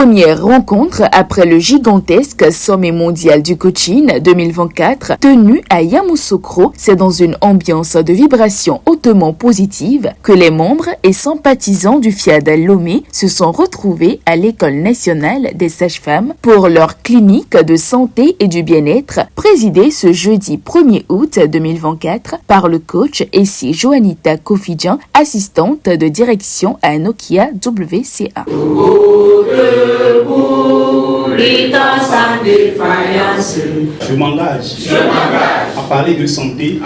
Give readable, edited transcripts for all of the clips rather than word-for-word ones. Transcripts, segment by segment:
Première rencontre après le gigantesque sommet mondial du coaching 2024 tenu à Yamoussoukro. C'est dans une ambiance de vibration hautement positive que les membres et sympathisants du FIAD Lomé se sont retrouvés à l'École nationale des sages-femmes pour leur clinique de santé et du bien-être présidée ce jeudi 1er août 2024 par le coach Essie Joanita Kofidjan, assistante de direction à Nokia WCA. Je m'engage à parler de santé.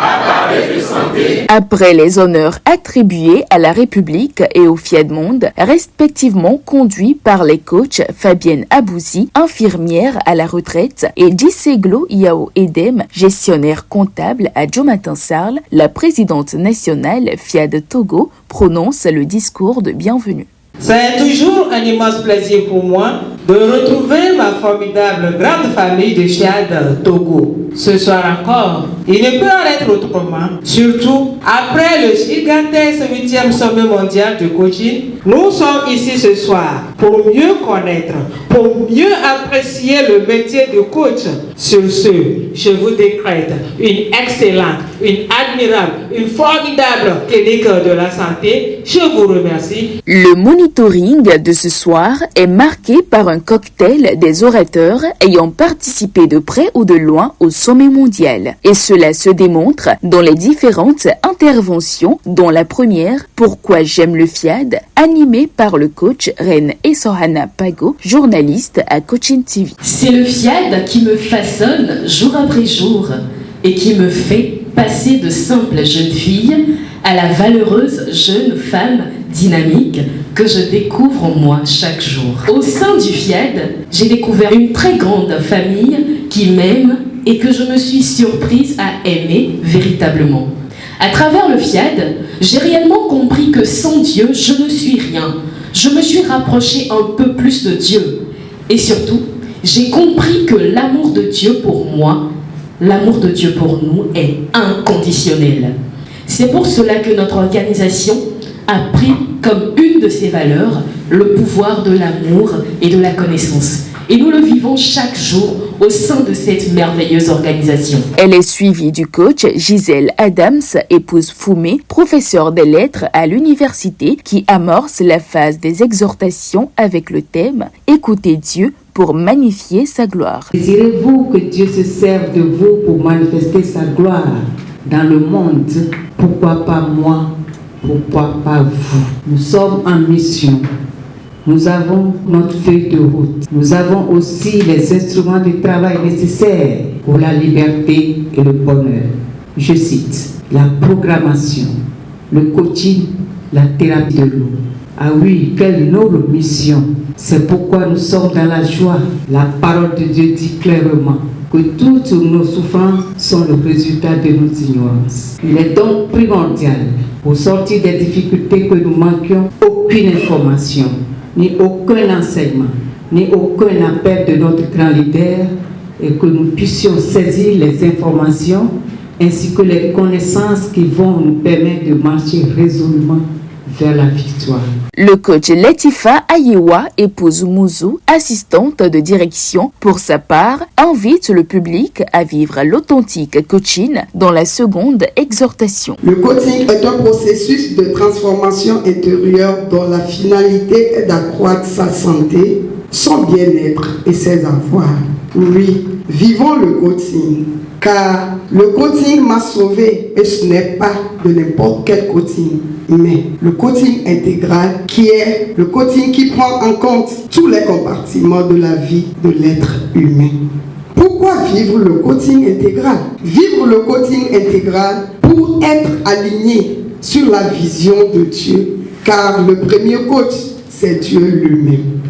Après les honneurs attribués à la République et au FIAD Monde, respectivement conduits par les coachs Fabienne Abouzi, infirmière à la retraite, et Disseglo Yao Edem, gestionnaire comptable à Diomatin Sarl, la présidente nationale FIAD Togo prononce le discours de bienvenue. C'est toujours un immense plaisir pour moi de retrouver ma formidable grande famille de FIAD Togo. Ce soir encore, il ne peut en être autrement. Surtout, après le gigantesque 8e sommet mondial de coaching, nous sommes ici ce soir pour mieux connaître, pour mieux apprécier le métier de coach. Sur ce, je vous décrète une excellente, une admirable, une formidable clinique de la santé. Je vous remercie. Le monitoring de ce soir est marqué par un cocktail des orateurs ayant participé de près ou de loin au sommet mondial. Et cela se démontre dans les différentes interventions, dont la première, Pourquoi j'aime le FIAD, animée par le coach Reine Essohana Pago, journaliste à Coaching TV. C'est le FIAD qui me façonne jour après jour et qui me fait passer de simple jeune fille à la valeureuse jeune femme dynamique que je découvre en moi chaque jour. Au sein du FIAD, j'ai découvert une très grande famille qui m'aime et que je me suis surprise à aimer véritablement. À travers le FIAD, j'ai réellement compris que sans Dieu, je ne suis rien. Je me suis rapprochée un peu plus de Dieu. Et surtout, j'ai compris que l'amour de Dieu pour moi, l'amour de Dieu pour nous est inconditionnel. C'est pour cela que notre organisation a pris comme une de ses valeurs le pouvoir de l'amour et de la connaissance. Et nous le vivons chaque jour au sein de cette merveilleuse organisation. Elle est suivie du coach Gisèle Adams, épouse Foumé, professeure des lettres à l'université, qui amorce la phase des exhortations avec le thème « Écoutez Dieu pour magnifier sa gloire ». Désirez-vous que Dieu se serve de vous pour manifester sa gloire dans le monde? Pourquoi pas moi? Pourquoi pas vous? Nous sommes en mission. Nous avons notre feuille de route. Nous avons aussi les instruments de travail nécessaires pour la liberté et le bonheur. Je cite, la programmation, le coaching, la thérapie de l'eau. Ah oui, quelle noble mission. C'est pourquoi nous sommes dans la joie. La parole de Dieu dit clairement que toutes nos souffrances sont le résultat de nos ignorances. Il est donc primordial, pour sortir des difficultés, que nous manquions aucune information, ni aucun enseignement, ni aucun appel de notre grand leader, et que nous puissions saisir les informations ainsi que les connaissances qui vont nous permettre de marcher résolument vers la victoire. Le coach Latifa Ayewa, épouse Mouzou, assistante de direction, pour sa part, invite le public à vivre l'authentique coaching dans la seconde exhortation. Le coaching est un processus de transformation intérieure dont la finalité est d'accroître sa santé, son bien-être et ses avoirs. Oui, vivons le coaching, car le coaching m'a sauvé et ce n'est pas de n'importe quel coaching, mais le coaching intégral qui est le coaching qui prend en compte tous les compartiments de la vie de l'être humain. Pourquoi vivre le coaching intégral? Vivre le coaching intégral pour être aligné sur la vision de Dieu, car le premier coach, c'est Dieu lui-même.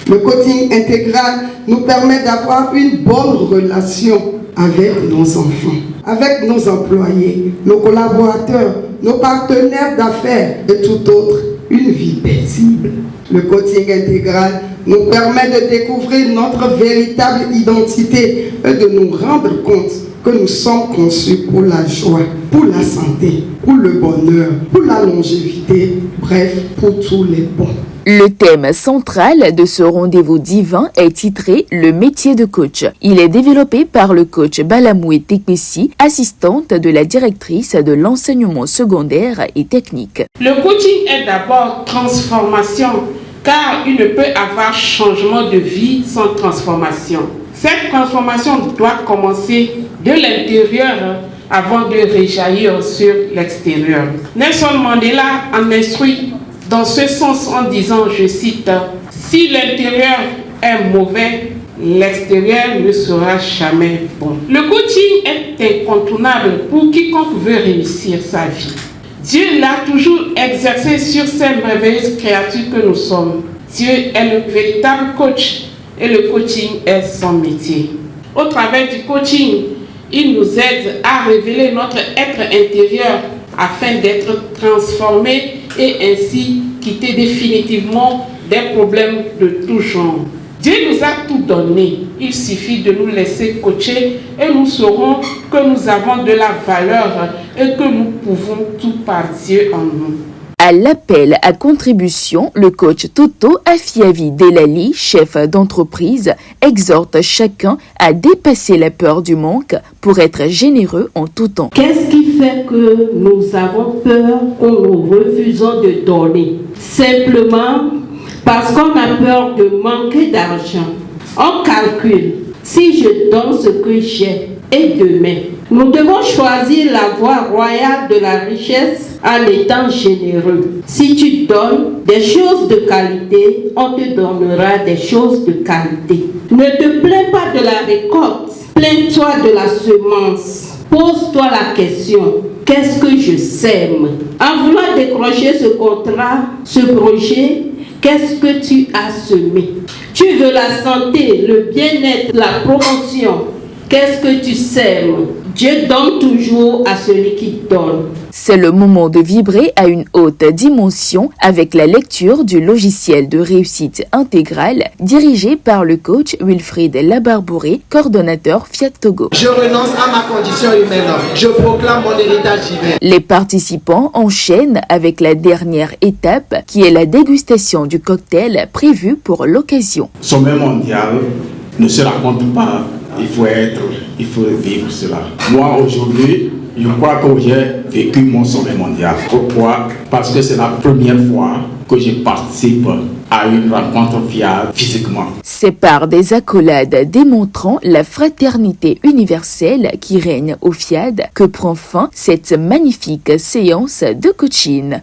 Le coaching intégral nous permet d'avoir une bonne relation avec nos enfants, avec nos employés, nos collaborateurs, nos partenaires d'affaires et tout autre, une vie paisible. Le coaching intégral nous permet de découvrir notre véritable identité et de nous rendre compte que nous sommes conçus pour la joie, pour la santé, pour le bonheur, pour la longévité, bref, pour tous les bons. Le thème central de ce rendez-vous divin est titré « Le métier de coach ». Il est développé par le coach Balamoué Tekpessi, assistante de la directrice de l'enseignement secondaire et technique. Le coaching est d'abord transformation, car il ne peut avoir changement de vie sans transformation. Cette transformation doit commencer de l'intérieur avant de réjaillir sur l'extérieur. Nelson Mandela en instruit dans ce sens en disant, je cite, « Si l'intérieur est mauvais, l'extérieur ne sera jamais bon. » Le coaching est incontournable pour quiconque veut réussir sa vie. Dieu l'a toujours exercé sur ces merveilleuses créatures que nous sommes. Dieu est le véritable coach et le coaching est son métier. Au travers du coaching, il nous aide à révéler notre être intérieur afin d'être transformé et ainsi quitter définitivement des problèmes de tout genre. Dieu nous a tout donné. Il suffit de nous laisser coacher et nous saurons que nous avons de la valeur et que nous pouvons tout par Dieu en nous. À l'appel à contribution, le coach Toto Afiavi Delali, chef d'entreprise, exhorte chacun à dépasser la peur du manque pour être généreux en tout temps. Qu'est-ce qui fait que nous avons peur, que nous refusons de donner? Simplement parce qu'on a peur de manquer d'argent. On calcule, si je donne ce que j'ai et demain, nous devons choisir la voie royale de la richesse en étant généreux. Si tu donnes des choses de qualité, on te donnera des choses de qualité. Ne te plains pas de la récolte, plains-toi de la semence. Pose-toi la question, qu'est-ce que je sème? En voulant décrocher ce contrat, ce projet, qu'est-ce que tu as semé? Tu veux la santé, le bien-être, la promotion. Qu'est-ce que tu sèmes? Dieu donne toujours à celui qui donne. C'est le moment de vibrer à une haute dimension avec la lecture du logiciel de réussite intégrale dirigé par le coach Wilfried Labarbouré, coordonnateur Fiat Togo. Je renonce à ma condition humaine. Je proclame mon héritage divin. Les participants enchaînent avec la dernière étape qui est la dégustation du cocktail prévu pour l'occasion. Sommet mondial ne se raconte pas. Il faut vivre cela. Moi, aujourd'hui, je crois que j'ai vécu mon sommet mondial. Pourquoi? Parce que c'est la première fois que je participe à une rencontre fiable physiquement. C'est par des accolades démontrant la fraternité universelle qui règne au FIAD que prend fin cette magnifique séance de coaching.